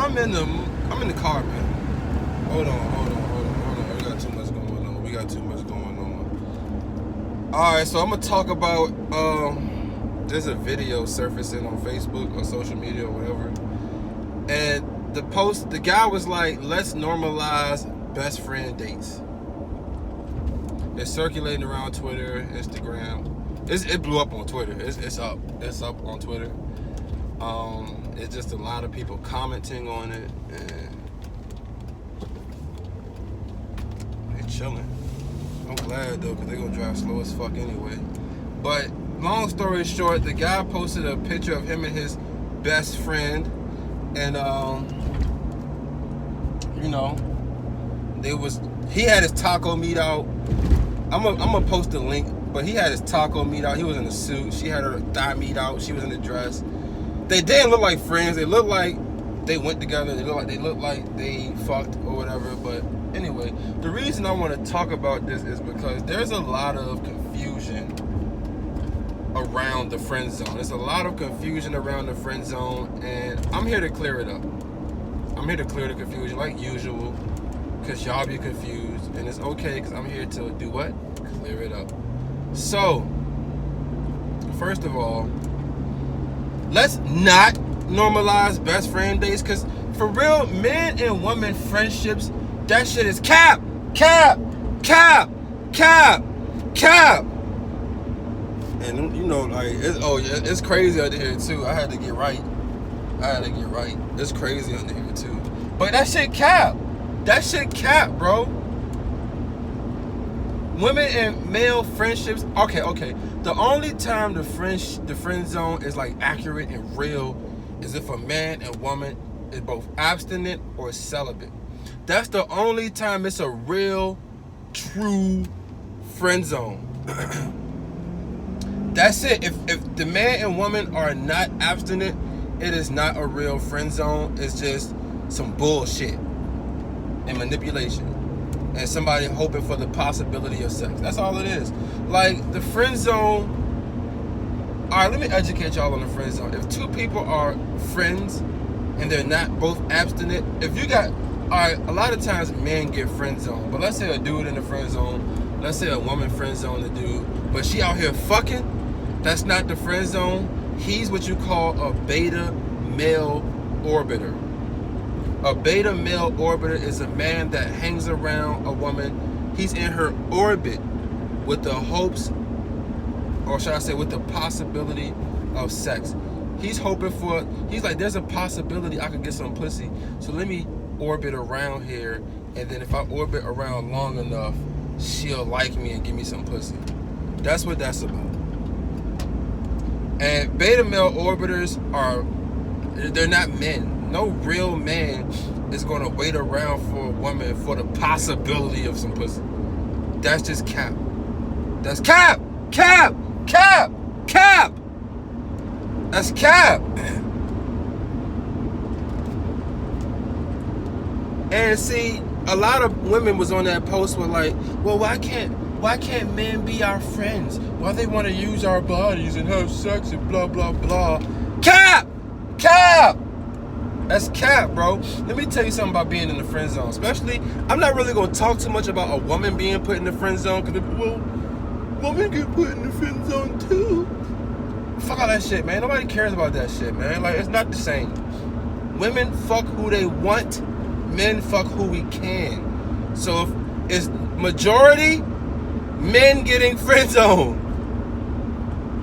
I'm in the car, man. Hold on. We got too much going on. Alright, so I'm gonna talk about there's a video surfacing on Facebook or social media or whatever. And the guy was like, let's normalize best friend dates. It's circulating around Twitter, Instagram. It blew up on Twitter. It's up on Twitter. It's just a lot of people commenting on it, and they chilling. I'm glad though, because they're gonna drive slow as fuck anyway. But long story short, the guy posted a picture of him and his best friend, and he had his taco meat out. I'm gonna post the link, but he had his taco meat out. He was in a suit. She had her thigh meat out. She was in a dress. They didn't look like friends. They looked like they went together. They looked like they fucked or whatever. But anyway, the reason I want to talk about this is because there's a lot of confusion around the friend zone. There's a lot of confusion around the friend zone, and I'm here to clear it up. I'm here to clear the confusion like usual, because y'all be confused, and it's okay because I'm here to do what? Clear it up. So, first of all, let's not normalize best friend dates, because for real, men and women friendships, that shit is cap. And it's crazy under here too. I had to get right. It's crazy under here too. But that shit cap. That shit cap, bro. Women and male friendships. Okay. The only time the friend zone is like accurate and real is if a man and woman is both abstinent or celibate. That's the only time it's a real, true friend zone. That's it. If the man and woman are not abstinent, it is not a real friend zone. It's just some bullshit and manipulation, and somebody hoping for the possibility of sex. That's all it is. Like the friend zone. All right, let me educate y'all on the friend zone. If two people are friends and they're not both abstinent, if you got, all right, a lot of times men get friend zone, but let's say a dude in the friend zone, let's say a woman friend zone the dude, but she out here fucking, that's not the friend zone. He's what you call a beta male orbiter. A beta male orbiter is a man that hangs around a woman. He's in her orbit with the hopes, or should I say with the possibility of sex. He's like, there's a possibility I could get some pussy, so let me orbit around here, and then if I orbit around long enough, she'll like me and give me some pussy. That's what that's about. And beta male orbiters they're not men. No real man is going to wait around for a woman for the possibility of some pussy. That's just cap. That's cap. That's cap. And see, a lot of women was on that post were like, well, why can't men be our friends? Why they want to use our bodies and have sex and blah blah blah. Cap. That's cap, bro. Let me tell you something about being in the friend zone. Especially, I'm not really going to talk too much about a woman being put in the friend zone, because, well, women get put in the friend zone too. Fuck all that shit, man. Nobody cares about that shit, man. Like, it's not the same. Women fuck who they want. Men fuck who we can. So if it's majority men getting friend zone.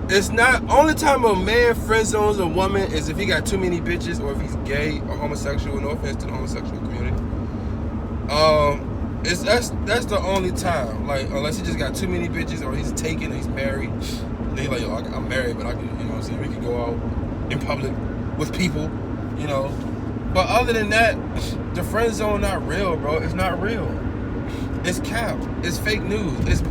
It's not, only time a man friend zones a woman is if he got too many bitches, or if he's gay or homosexual. No offense to the homosexual community. That's the only time. Like, unless he just got too many bitches, or he's taken, or he's married. And he's like, yo, I'm married, but I can, you know what I'm saying, we can go out in public with people, you know. But other than that, the friend zone not real, bro. It's not real. It's cap. It's fake news. It's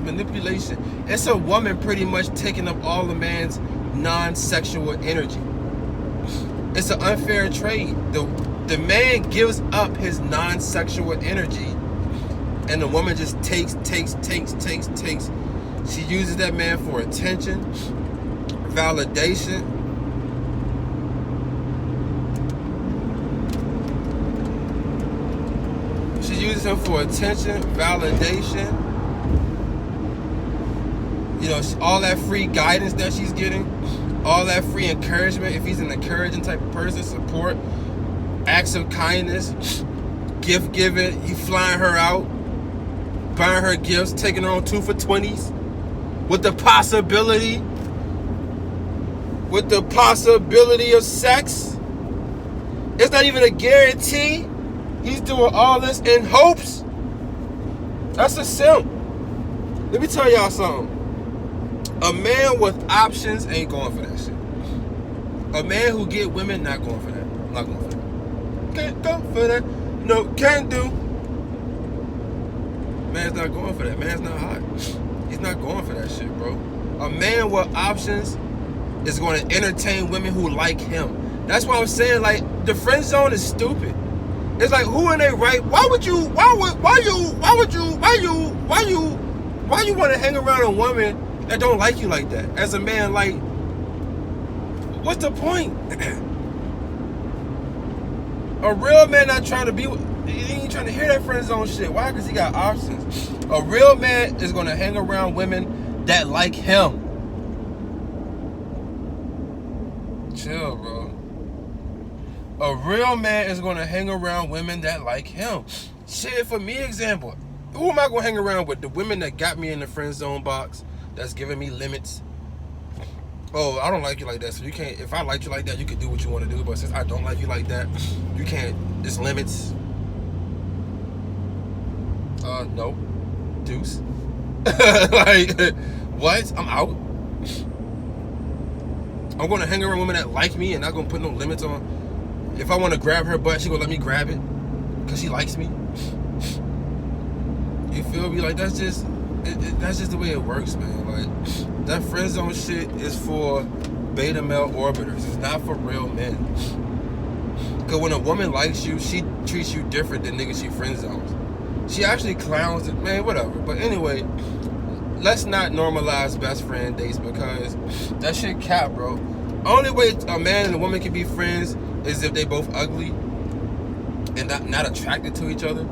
manipulation. It's a woman pretty much taking up all the man's non-sexual energy. It's an unfair trade. The man gives up his non-sexual energy, and the woman just takes. She uses that man for attention, validation, uses him for attention, validation. You know, all that free guidance that she's getting, all that free encouragement. If he's an encouraging type of person, support, acts of kindness, gift giving, he flying her out, buying her gifts, taking her on 2 for $20s, with the possibility of sex. It's not even a guarantee. He's doing all this in hopes. That's a simp. Let me tell y'all something. A man with options ain't going for that shit. A man who get women, not going for that. Not going for that. Can't go for that. No, can't do. Man's not going for that. Man's not hot. He's not going for that shit, bro. A man with options is going to entertain women who like him. That's why I'm saying, like, the friend zone is stupid. It's like, who in their right? Why you want to hang around a woman that don't like you like that? As a man, like, what's the point? A real man not trying to be, he ain't trying to hear that friend zone shit. Why? Because he got options. A real man is going to hang around women that like him. Chill, bro. A real man is going to hang around women that like him. Shit, for me, example, who am I going to hang around with? The women that got me in the friend zone box, that's giving me limits. Oh, I don't like you like that, so you can't. If I liked you like that, you could do what you want to do, but since I don't like you like that, you can't. There's limits. No. Deuce. Like, what? I'm out. I'm going to hang around women that like me and not going to put no limits on. If I want to grab her butt, she going to let me grab it because she likes me. You feel me? Like, that's just the way it works, man. Like, that friend zone shit is for beta male orbiters. It's not for real men. Because when a woman likes you, she treats you different than niggas she friend zones. She actually clowns it, man, whatever. But anyway, let's not normalize best friend dates because that shit cap, bro. Only way a man and a woman can be friends is if they both ugly and not attracted to each other.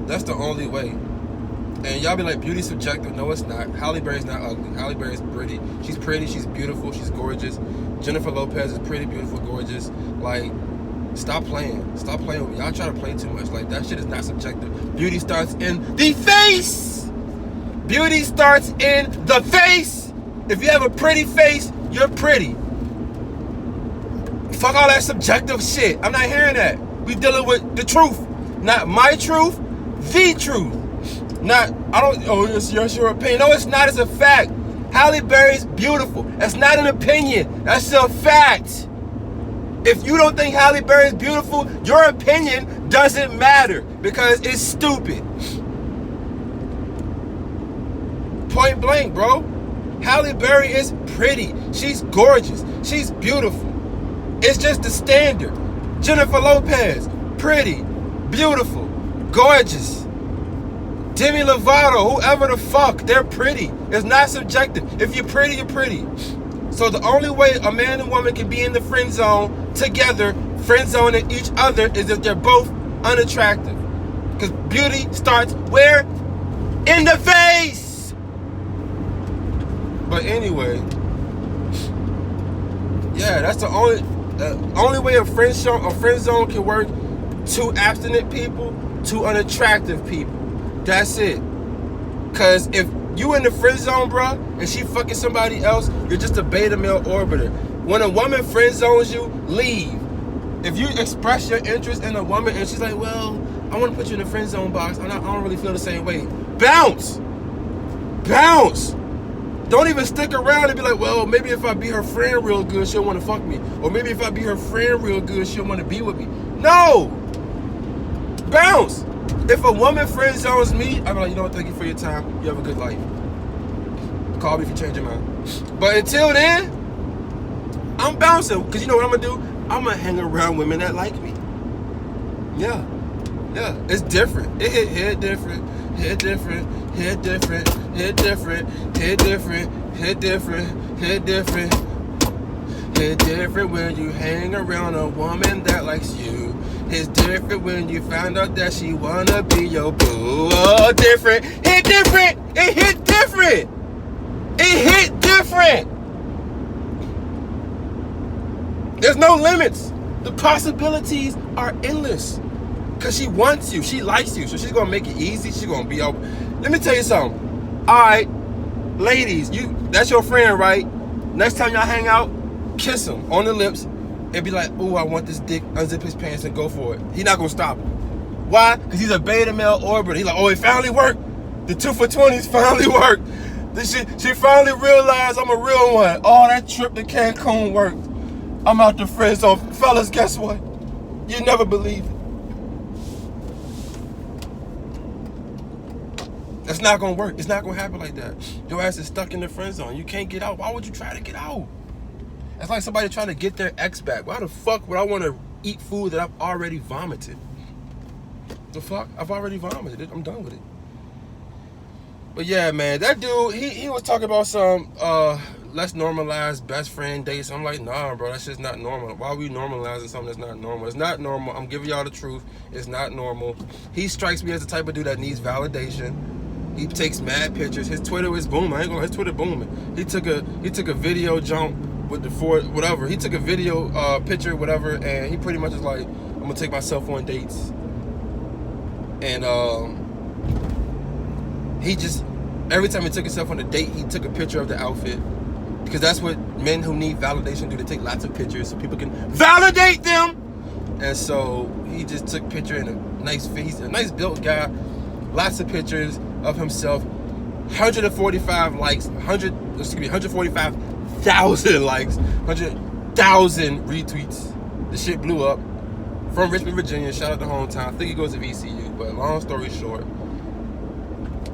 That's the only way. And y'all be like, beauty's subjective. No, it's not. Halle Berry's not ugly. Halle Berry's pretty. She's pretty. She's beautiful. She's gorgeous. Jennifer Lopez is pretty, beautiful, gorgeous. Like, stop playing. Stop playing with me. Y'all try to play too much. Like, that shit is not subjective. Beauty starts in the face. Beauty starts in the face. If you have a pretty face, you're pretty. Fuck all that subjective shit. I'm not hearing that. We dealing with the truth. Not my truth, the truth. Not, it's your opinion. No, it's not. It's a fact. Halle Berry's beautiful. That's not an opinion. That's a fact. If you don't think Halle Berry's beautiful, your opinion doesn't matter because it's stupid. Point blank, bro. Halle Berry is pretty. She's gorgeous. She's beautiful. It's just the standard. Jennifer Lopez, pretty, beautiful, gorgeous. Demi Lovato, whoever the fuck, they're pretty. It's not subjective. If you're pretty, you're pretty. So the only way a man and woman can be in the friend zone together, friend zoning each other, is if they're both unattractive. Because beauty starts where? In the face! But anyway, yeah, that's the only way a friend zone can work. 2 abstinent people, 2 unattractive people. That's it. Cause if you in the friend zone, bro, and she fucking somebody else, you're just a beta male orbiter. When a woman friend zones you, leave. If you express your interest in a woman and she's like, well, I want to put you in the friend zone box, I don't really feel the same way. Bounce. Bounce. Don't even stick around and be like, well, maybe if I be her friend real good, she'll want to fuck me. Or maybe if I be her friend real good, she'll want to be with me. No. Bounce. If a woman friend zones me, I'm like, you know what, thank you for your time. You have a good life. Call me if you change your mind. But until then, I'm bouncing. Because you know what I'm going to do? I'm going to hang around women that like me. Yeah. Yeah. It's different. It hit different. Hit different. Hit different. Hit different. Hit different. Hit different. Hit different. hit different when you hang around a woman that likes you. It's different when you find out that she wanna be your boo. Oh, different. Hit different. It hit different. It hit different. There's no limits. The possibilities are endless. Because she wants you. She likes you. So she's going to make it easy. She's going to be open. Let me tell you something. All right, ladies, that's your friend, right? Next time y'all hang out, kiss him on the lips and be like, "Ooh, I want this dick." Unzip his pants and go for it. He's not going to stop him. Why? Because he's a beta male orbiter. He's like, "Oh, it finally worked. The 2 for 20s finally worked. She finally realized I'm a real one. Oh, that trip to Cancun worked. I'm out the friend zone." Fellas, guess what? You never believe it. It's not going to work. It's not going to happen like that. Your ass is stuck in the friend zone. You can't get out. Why would you try to get out? It's like somebody trying to get their ex back. Why the fuck would I want to eat food that I've already vomited? The fuck? I've already vomited it. I'm done with it. But yeah, man, that dude, he was talking about some let's normalize best friend dates. I'm like, nah, bro, that's just not normal. Why are we normalizing something that's not normal? It's not normal. I'm giving y'all the truth. It's not normal. He strikes me as the type of dude that needs validation. He takes mad pictures. His Twitter is booming. I ain't gonna lie, his Twitter booming. He took a video jump with the Ford, whatever. He took a video picture, whatever, and he pretty much is like, I'm gonna take myself on dates. And he just, every time he took himself on a date, he took a picture of the outfit. Because that's what men who need validation do. They take lots of pictures so people can validate them. And so he just took a picture in a nice fit. He's a nice built guy. Lots of pictures of himself. 145 likes. 145,000 likes. 100,000 retweets. The shit blew up. From Richmond, Virginia. Shout out to hometown. I think he goes to VCU. But long story short,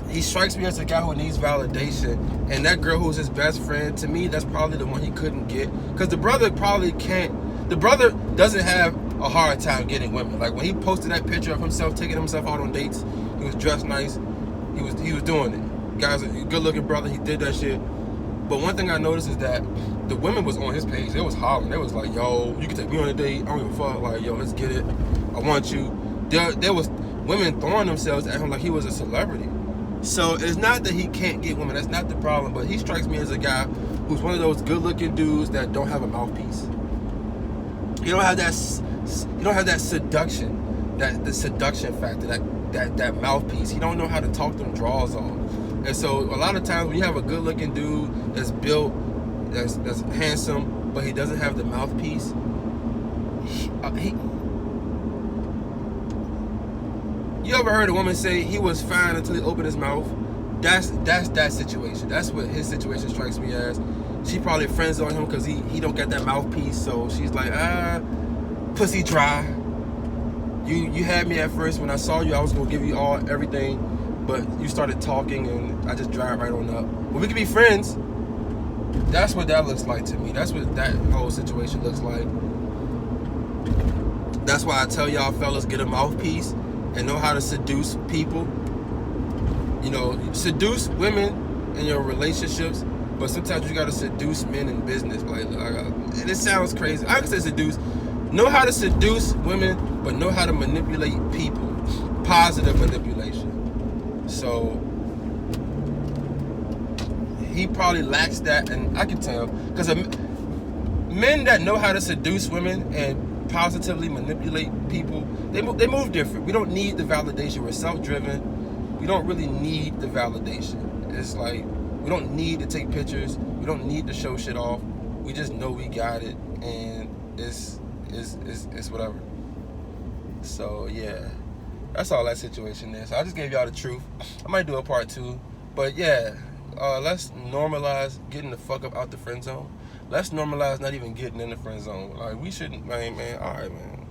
he strikes me as a guy who needs validation. And that girl who's his best friend, to me, that's probably the one he couldn't get. Because the brother probably can't. The brother doesn't have a hard time getting women. Like when he posted that picture of himself taking himself out on dates, he was dressed nice. He was doing it. Guy's a good looking brother. He did that shit. But one thing I noticed is that the women was on his page. They was hollering. They was like, "Yo, you can take me on a date. I don't give a fuck. Like, yo, let's get it. I want you." There was women throwing themselves at him like he was a celebrity. So it's not that he can't get women. That's not the problem. But he strikes me as a guy who's one of those good-looking dudes that don't have a mouthpiece. You don't have that. You don't have that seduction, the seduction factor, that mouthpiece. He don't know how to talk them draws on. And so a lot of times when you have a good-looking dude that's built, that's handsome, but he doesn't have the mouthpiece, you ever heard a woman say he was fine until he opened his mouth? That's that situation. That's what his situation strikes me as. She probably friends on him because he don't get that mouthpiece. So she's like, pussy dry. You had me at first. When I saw you, I was gonna give you everything, but you started talking and I just dried right on up. But we could be friends. That's what that looks like to me. That's what that whole situation looks like. That's why I tell y'all fellas, get a mouthpiece and know how to seduce people. You know, seduce women in your relationships, but sometimes you gotta seduce men in business. Like, and it sounds crazy. I can say seduce. Know how to seduce women, but know how to manipulate people. Positive manipulation. So he probably lacks that, and I can tell because men that know how to seduce women and positively manipulate people, they move different. We don't need the validation. We're self-driven. We don't really need the validation. It's like we don't need to take pictures. We don't need to show shit off. We just know we got it, and it's whatever. So yeah, that's all that situation is. So I just gave y'all the truth. I might do a part 2, but yeah, let's normalize getting the fuck up out the friend zone. Let's normalize not even getting in the friend zone. Like we shouldn't, man. All right, man.